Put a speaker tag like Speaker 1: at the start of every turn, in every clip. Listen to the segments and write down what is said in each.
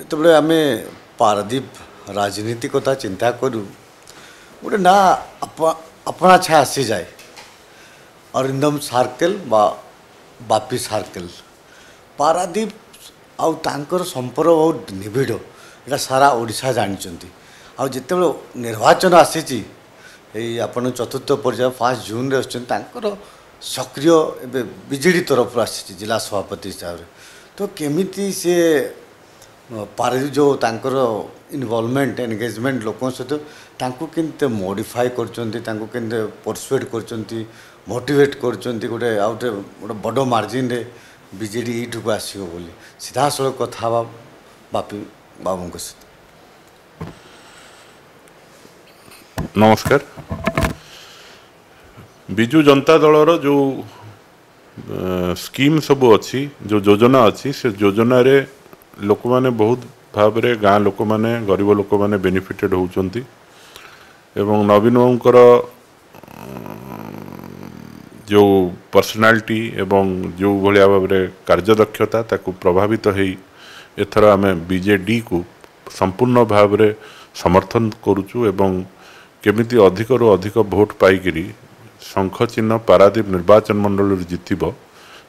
Speaker 1: ଯେତେବେଳେ ଆମେ ପାରାଦୀପ ରାଜନୀତି କଥା ଚିନ୍ତା କରୁ ଗୋଟେ ନା ଆପଣା ଛା ଆସିଯାଏ ଅରିନ୍ଦମ ସାର୍କେଲ ବା ବାପି ସାର୍କେଲ ପାରାଦୀପ ଆଉ ତାଙ୍କର ସମ୍ପର୍କ ବହୁତ ନିବିଡ଼ ଏଇଟା ସାରା ଓଡ଼ିଶା ଜାଣିଛନ୍ତି। ଆଉ ଯେତେବେଳେ ନିର୍ବାଚନ ଆସିଛି ଏଇ ଆପଣ ଚତୁର୍ଥ ପର୍ଯ୍ୟାୟ 5 ଜୁନରେ ଆସୁଛନ୍ତି ତାଙ୍କର ସକ୍ରିୟ ଏବେ ବିଜେଡ଼ି ତରଫରୁ ଆସିଛି ଜିଲ୍ଲା ସଭାପତି ହିସାବରେ ତ କେମିତି ସେ ପାରାଦୀପ ଯେଉଁ ତାଙ୍କର ଇନଭଲଭମେଣ୍ଟ ଏନଗେଜମେଣ୍ଟ ଲୋକଙ୍କ ସହିତ ତାଙ୍କୁ କେମିତି ମଡ଼ିଫାଏ କରୁଛନ୍ତି ତାଙ୍କୁ କେମିତି ପରସୁଏଟ୍ କରୁଛନ୍ତି ମୋଟିଭେଟ୍ କରୁଛନ୍ତି ଗୋଟେ ଆଉ ଗୋଟେ ବଡ଼ ମାର୍ଜିନରେ ବିଜେଡ଼ି ଏଇଠିକୁ ଆସିବ ବୋଲି ସିଧାସଳଖ କଥା ହେବା ବାପି ବାବୁଙ୍କ ସହିତ।
Speaker 2: नमस्कार। विजु जनता दलर जो स्कीम सब अच्छी जो योजना अच्छी से योजना रे लोक माने बहुत भाव रे गाँ लोक माने गरीब लोक माने बेनिफिटेड होउचंती एवं नवीन बाबूंकर जो पर्सनालिटी एवं जो भाया भाव में कार्यदक्षता ताकू प्रभावित हो एथर आम बीजेडी को संपूर्ण भाव में समर्थन करुचु एवं केमिति अधिक रु अधिक भोट पाइकरी शंख चिन्ह पारादीप निर्वाचन मंडल जितब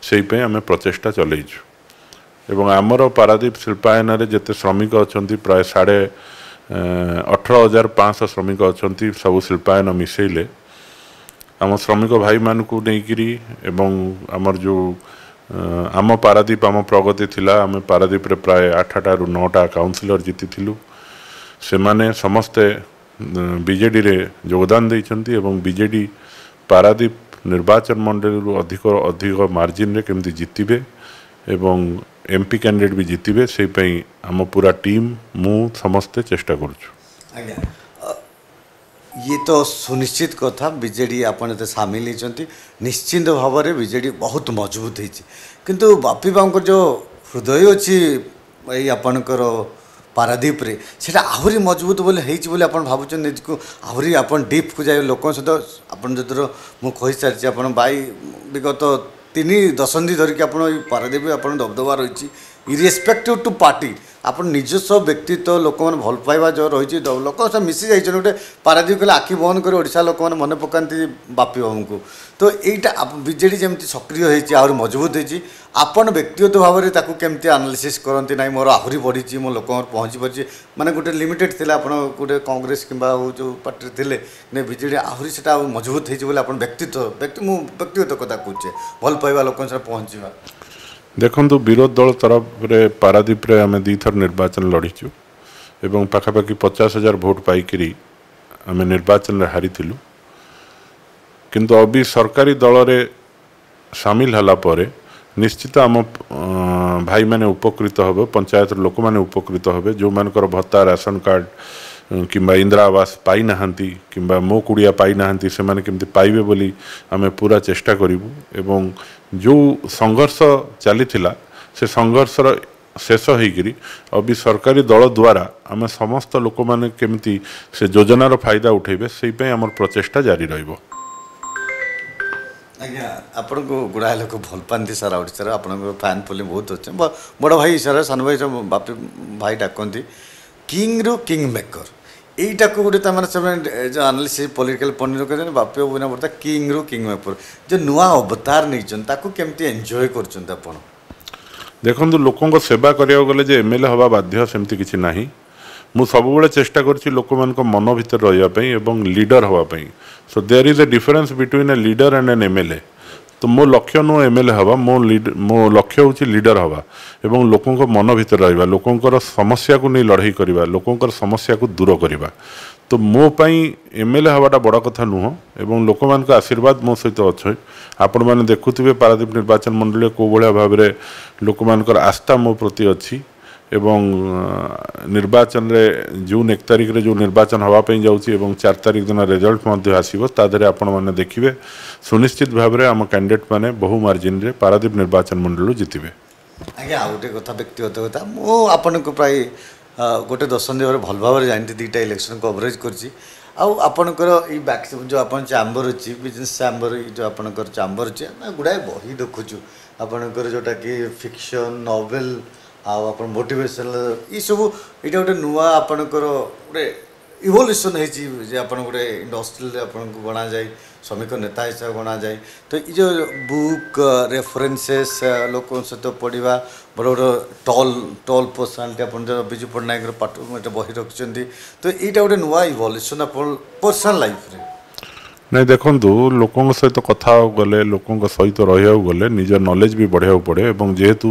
Speaker 2: से आम प्रचेषा चलैचु एवं आमर पारादीप शिल्पायन जिते श्रमिक अच्छा प्राय 18,500 श्रमिक अच्छा सबू शिल्पायन मिसेले आम श्रमिक भाई मान को लेकिरी एवं आमर जो आम पारादीप आम प्रगति थिला आम पारादीप रे प्राय 8टा रु 9टा काउंसिलर जीति से माने समस्ते बीजेडी रे योगदान देइछंती एवं बीजेडी पारादीप निर्वाचन मंडल अधिक अधिक मार्जिन रे केमती जीतिबे एवं एमपी कैंडिडेट भी जीतिबे से पई आम पूरा टीम मु समस्ते चेष्टा करूछु।
Speaker 1: आज्ञा ये तो सुनिश्चित कथा बीजेडी आपन ते शामिल होती निश्चिंत भाव में बीजेडी बहुत मजबूत होती किंतु बापी बाबू जो हृदय अच्छी यही आपणकर पारादीप रे सेटा आहरी मजबूत बोले बोले आप भावुँ आहरी आप डीप को जाए लोक सहित आपन जो मु कही सारी आपन बाई विगत 3 दशंधि धरिकी आप पारादीप आप दबदबा रही इरेस्पेक्टिव टू पार्टी आप निजस्व व्यक्तित्व लोक मैंने भल पाइबा जो रही लोक सब मिसी जाइए गोटे पारादीप कले आखि बंद कर ओडिशा लोक मैंने मन पकाती बापी बाबू को तो यहीटा बीजेडी जमी सक्रिय होती आहरी मजबूत होती आपन व्यक्तिगत भाव में केमती आनालीसीस करती ना मोर आहरी बढ़ी मो लोक पहुँची पार्टी माने गोटे लिमिटेड थिला आपन गोटे कांग्रेस किंबा जो पार्टी थिले ने बीजेडी आहरी से मजबूत होती आप व्यक्तिगत कथा कहूचे भल पाइबा लोक पहुँचवा
Speaker 2: देखु विरोध दल तरफ रे पारादीप रे आम 2 थर निर्वाचन लड़ीचु एवं पाखापाखि 50,000 भोट पाइकरी आम निर्वाचन हारी थिलु किंतु अभी सरकारी दल रे शामिल हला परे निश्चित आम भाई माने उपकृत होबे पंचायत लोक माने उपकृत होबे जो मानकर भत्ता राशन कार्ड किंबा इंदिरा आवास पाई नाहंती किंबा मो कुड़िया पाई नाहंती से माने केमती पाइबे बोली आमे पूरा चेष्टा करिवु एवं जो संघर्ष चलीथिला से संघर्षर शेष होइकरी अभी सरकारी दल द्वारा आम समस्त लोक माने केमती से योजनार फायदा उठेबे से पई हमर प्रचेष्टा जारी रहिबो।
Speaker 1: आज्ञा आपण को गुड़ाए लोक भल पाती सारा ओडिशा आप फैन फॉलोइंग बहुत अच्छे बड़ भाई सारा सान भाई बापी भाई डाकती किंग रु किंग मेकर यहीटा को गोटे जो आनालिसिस पॉलिटिकल पॉइंट कहते बापी बाबू ना पड़ता किंग रु किंग मेकर जो नुआ अवतार नहीं केमती एंजॉय कर
Speaker 2: देखो लोकों सेवा करा गले एमएलए हवा बाध्य सेमती किसी ना मु सब चेष्टा कर लोक मान मन भीतर रही लीडर हाँपाई so there is a difference between a leader and an MLA तो मो लक्ष्य नु एमएलए हवा मो लक्ष्य हूँ लीडर हवा एवं लोकों मन भीतर रहा लोकों समस्या को नहीं लड़ाई करवा लोकों समस्या को दूर करवा तो मो पाई एमएलए हवाटा बड़ कथा नुह एवं लोक मान आशीर्वाद मो सहित अच्छे आपण मैंने देखुवे पारादीप निर्वाचन मंडल को भाया भाव में लोक मान आस्था मो प्रति अच्छी एवं निर्वाचन रे जून 1 तारिख रे जो निर्वाचन हवापाई जाऊँगी 4 तारिख दिन रिजल्ट आसो तादे आपण मैंने देखिए सुनिश्चित भाव में आम कैंडिडेट माने बहु मार्जिन रे पारादीप निर्वाचन मंडल जितबे।
Speaker 1: आज्ञा आ गोटे कथा व्यक्तिगत कथा मुझे प्राय गोटे दशंधि भाव भल भाव में जानती 2टा इलेक्शन कवरेज करची आपणकर बैक जो आप चैम्बर अच्छी बिजनेस चैम्बर जो आपणकर चैम्बर अच्छे गुड़ाए बही देखुचु आपणकर जोटा कि फिक्शन नोवेल आप मोटिवेशनल ये सब ये गोटे नुआ आपणकर गोटे इवोल्यूशन होती आप गोटे इंडस्ट्रियल आपको गणा जाए श्रमिक नेता हिसाब गणा जाए तो ये जो बुक रेफरेन्सेस लोक सहित पढ़ा बड़ बड़ टल टल पर्सनालीटी आप विजु पट्टनायक पाठ बही रखिंट तो यहाँ गोटे नुआ इवोल्यूशन आप पर्सनाल लाइफ रे
Speaker 2: नहीं देखु लोकों सहित कथा गले लोकों सहित रहा गले निज नॉलेज भी बढ़िया पड़े और जेहेतु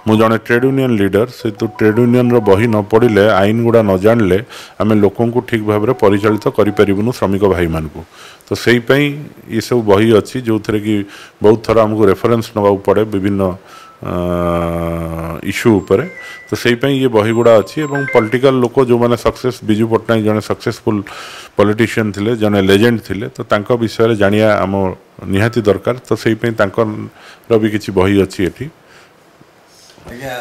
Speaker 2: मु जड़े ट्रेड यूनियन लीडर से तो ट्रेड यूनियन रो बही न पढ़ले आईन गुड़ा न जानले आम लोकों को ठीक भाव में परिचालित करूँ श्रमिक भाई मान को तो से ये सब बही अच्छी जो थे कि बहुत थर आमको रेफरेन्स नवा पड़े विभिन्न इश्यू उपरे तो से ये बही गुड़ा अच्छी और पॉलिटिकल लोक जो मैंने सक्सेस बिजू पट्टनायक जड़े सक्सेसफुल पॉलिटिशियन थिले जड़े लेजेंड थिले तो तांको विषय रे जानिया आम निहाती दरकार तो से भी किसी बही अच्छी एठी
Speaker 1: आज्ञा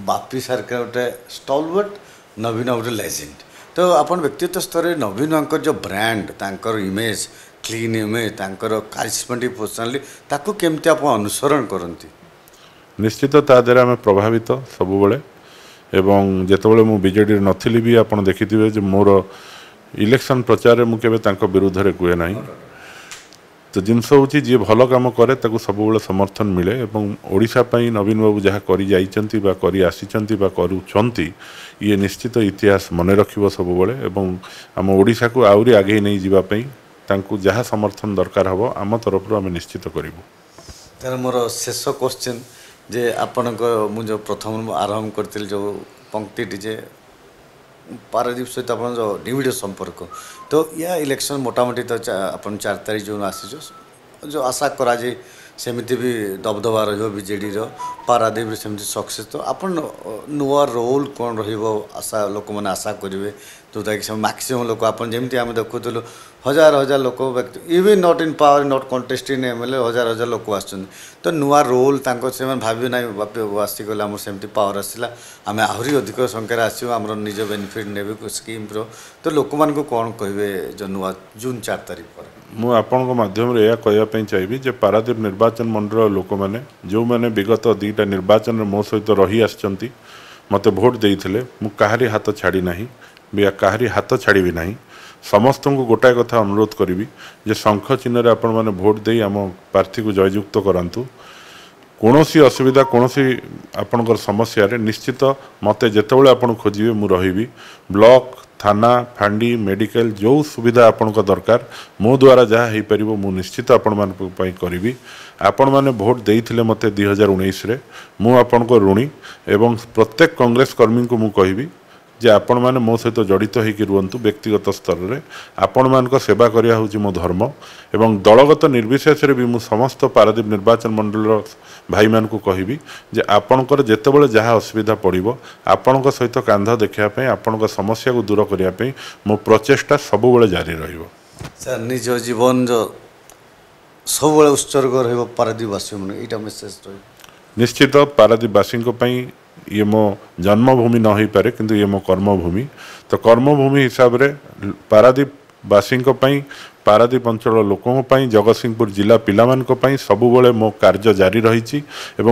Speaker 1: बापी सर का गोटे स्टॉलवर्ट नवीन गोटे लेजेंड तो अपन व्यक्तिगत स्तर में नवीन जो ब्रांड तांकर इमेज क्लीन इमेज तांकर कारिस्मेटिक पर्सनालिटी ताको केमती आप अनुसरण करती
Speaker 2: निश्चित ता द्वारा आम प्रभावित सबुबले एवं जेतबले मु बीजेडी नथिली भी आपण देखिथिबे जे मोर इलेक्शन प्रचार में मुझे विरुद्ध रे कहे ना तो जिनस हूँ जी भल कम करे ताकू सबुबले समर्थन मिले और ओडिशा पई नवीन बाबू जहाँ करी जाइचंती बा करी आसीचंती बा करूछंती ये निश्चित इतिहास मन रखिबो सबुबले एवं आम ओडिशा को आउरी आगे नहीं जीवा पई तांकू जहाँ समर्थन दरकार हबो आम तरफ आम निश्चित करिवु
Speaker 1: तर मोर शेष क्वेश्चन जे आपण जो प्रथम आरंभ करते जो पंक्ति जे पारादीप सहित आप जो निविड़ संपर्क तो या इलेक्शन मोटामोटी तो अपन 4 तारीख जो आसी जो आशा करा जाए सेमती भी दबदबा रजेडी पारादीप सेमती सक्सेस तो आप नुआ रोल कौन रशा लोक मैंने आशा करेंगे जोटा कि मैक्सीम लोक आप जमी आम देखुलु हजार हजार लोक व्यक्ति even not in power not contest in MLA हजार हजार लोक आसुच्च तो नुआ रोल से भावी ना बापी आसीगले आम सेमती पावर आसला आम आहरी अधिक संख्यार आसो आम निज बेनिफिट ने स्कीम तो लोक मान कौन कहे जो नुआ जून 4 तारीख पर
Speaker 2: मु आपण माध्यम यह कहवाई चाहिए जे पारादीप निर्वाचन मंडल लोक मैंने जो मैंने विगत 2टा निर्वाचन मो सहित रही आसचंती मते भोट देइथिले मु काहारी हाथ छाड़ी नाही या काहारी हाथ छाड़ी ना समस्त को गोटाए कथा अनुरोध करी जे शंख चिन्ह आपण मैंने भोट दे आम प्रार्थी को जययुक्त करातु कौन असुविधा कौन आपणकर समस्या रे निश्चित मते जेतेबेले आपण खोजिबे मु रहिबी ब्लॉक थाना फांडी मेडिकल जो सुविधा आपण दरकार मो द्वारा जहाँ हो पार मु निश्चित आपण मान करी आपण मैंने भोट देइथिले मते 2019 रे मु आपण को ऋणी एवं प्रत्येक कांग्रेस कर्मी को मु कहबी जे आपण मैंने मो सहित जड़ित होकर रुहतु व्यक्तिगत स्तर में आपण मान सेवा करिया होची मो धर्म एवं दलगत निर्विशेष रे भी मु समस्त पारादीप निर्वाचन मंडल भाई मान को कहबी जे आपणकर जेतेबेले जहाँ असुविधा पड़िबो आपणक सहित कांध देखिया आपणक समस्या को दूर करिया पई मो प्रचेष्टा सबुबेले जारी रहिबो
Speaker 1: सर निज जीवन जो सबुबेले उत्सर्ग रहिबो पारादीपवासी मन एटा मेसेज रहिबो
Speaker 2: निश्चित पारादीपवासी ये मो जन्मभूमि न हो पारे किंतु ये मो कर्मभूमि तो कर्मभूमि हिसाब रे पारादीपवासी पारादीप अंचल लोकों जगतसिंहपुर जिला पिलामानन सबुबले मो कार्य जारी रही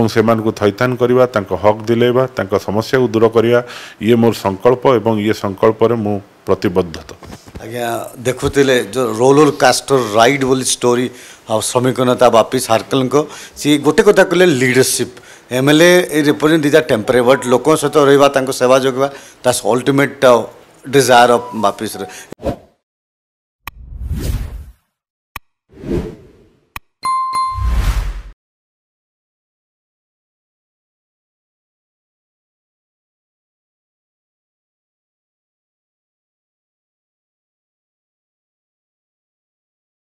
Speaker 2: से थैथान करवा हक दिलेबा समस्या को दूर करवा ये मोर संकल्प एवं ये संकल्प रे मो प्रतिबद्धता
Speaker 1: आज्ञा देखुले जो रोलर कास्टर राइड बोली स्टोरी आ श्रमिक नेता बापी सार्कल सी गोटे कथा कहले leadership MLA represent these are temporary but लोक सहित रहा सेवा जोगवा that's ultimate desire of Bapi sir.